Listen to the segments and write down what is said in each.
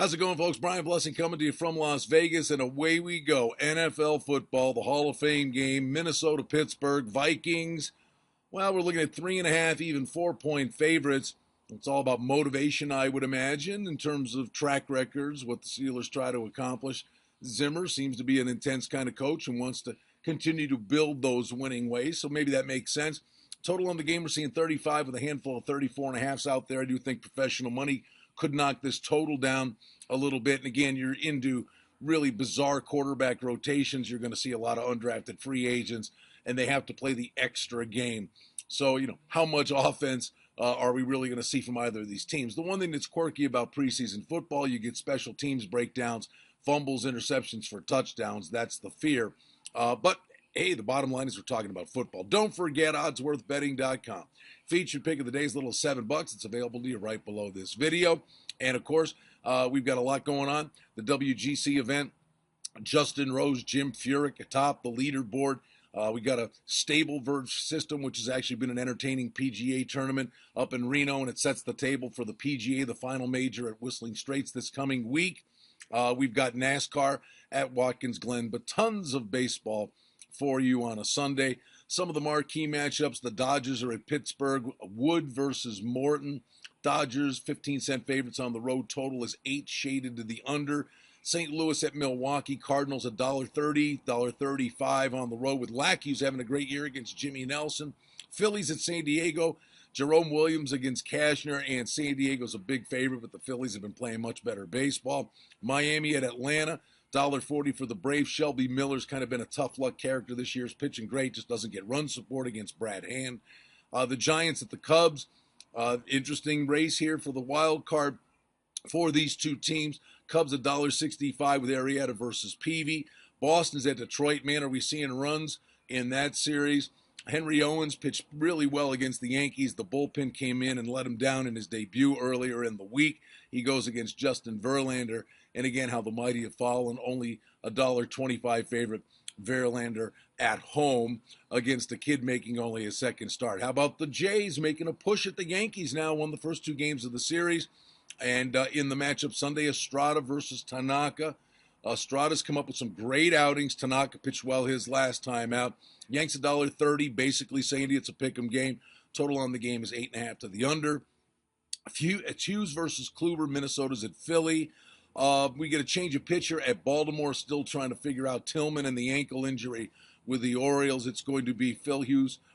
How's it going, folks? Brian Blessing coming to you from Las Vegas, and away we go. NFL football, the Hall of Fame game, Minnesota, Pittsburgh, Vikings. Well, we're looking at 3.5, even 4-point favorites. It's all about motivation, I would imagine, in terms of track records, what the Steelers try to accomplish. Zimmer seems to be an intense kind of coach and wants to continue to build those winning ways, so maybe that makes sense. Total on the game, we're seeing 35 with a handful of 34.5s out there. I do think professional money could knock this total down a little bit. And again, you're into really bizarre quarterback rotations. You're going to see a lot of undrafted free agents, and they have to play the extra game. So, how much offense are we really going to see from either of these teams? The one thing that's quirky about preseason football, you get special teams breakdowns, fumbles, interceptions for touchdowns. That's the fear. But hey, the bottom line is we're talking about football. Don't forget oddsworthbetting.com. Featured pick of the day is a little $7. It's available to you right below this video. And of course, we've got a lot going on. The WGC event, Justin Rose, Jim Furyk atop the leaderboard. We got a stable Verge system, which has actually been an entertaining PGA tournament up in Reno, and it sets the table for the PGA, the final major at Whistling Straits this coming week. We've got NASCAR at Watkins Glen, but tons of baseball for you on a Sunday. Some of the marquee matchups, the Dodgers are at Pittsburgh, Wood versus Morton. Dodgers, 15-cent favorites on the road. Total is 8, shaded to the under. St. Louis at Milwaukee. Cardinals $1.30, $1.35 on the road, with Lackeys having a great year against Jimmy Nelson. Phillies at San Diego. Jerome Williams against Cashner, and San Diego's a big favorite, but the Phillies have been playing much better baseball. Miami at Atlanta. $1.40 for the Braves. Shelby Miller's kind of been a tough luck character this year. He's pitching great, just doesn't get run support against Brad Hand. The Giants at the Cubs. Interesting race here for the wild card for these two teams. Cubs $1.65 with Arrieta versus Peavy. Boston's at Detroit. Man, are we seeing runs in that series? Henry Owens pitched really well against the Yankees. The bullpen came in and let him down in his debut earlier in the week. He goes against Justin Verlander. And again, how the mighty have fallen. Only $1.25 favorite. Verlander at home against a kid making only a second start. How about the Jays making a push at the Yankees now? Won the first 2 games of the series. And in the matchup Sunday, Estrada versus Tanaka. Estrada's come up with some great outings. Tanaka pitched well his last time out. Yanks $1.30, basically saying it's a pick'em game. Total on the game is 8.5 to the under. Hughes versus Kluber. Minnesota's at Philly. We get a change of pitcher at Baltimore, still trying to figure out Tillman and the ankle injury with the Orioles. It's going to be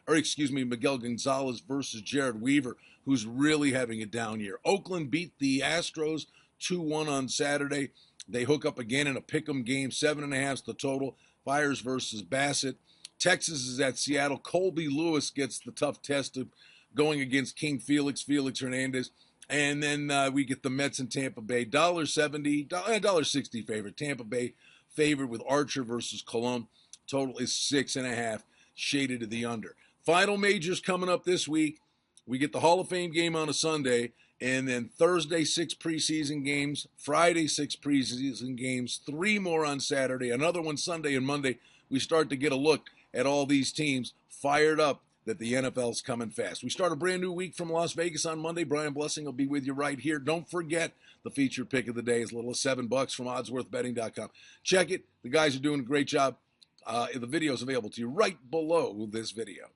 Miguel Gonzalez versus Jared Weaver, who's really having a down year. Oakland beat the Astros 2-1 on Saturday. They hook up again in a pick'em game, 7.5's the total. Fires versus Bassett. Texas is at Seattle. Colby Lewis gets the tough test of going against King Felix Hernandez. And then we get the Mets and Tampa Bay, $1.70, $1.60 favorite. Tampa Bay favored with Archer versus Colon. Total is 6.5, shaded to the under. Final majors coming up this week. We get the Hall of Fame game on a Sunday, and then Thursday, 6 preseason games. Friday, 6 preseason games. 3 more on Saturday. Another one Sunday and Monday. We start to get a look at all these teams fired up that the NFL's coming fast. We start a brand new week from Las Vegas on Monday. Brian Blessing will be with you right here. Don't forget, the featured pick of the day is a little $7 from oddsworthbetting.com. Check it. The guys are doing a great job. The video is available to you right below this video.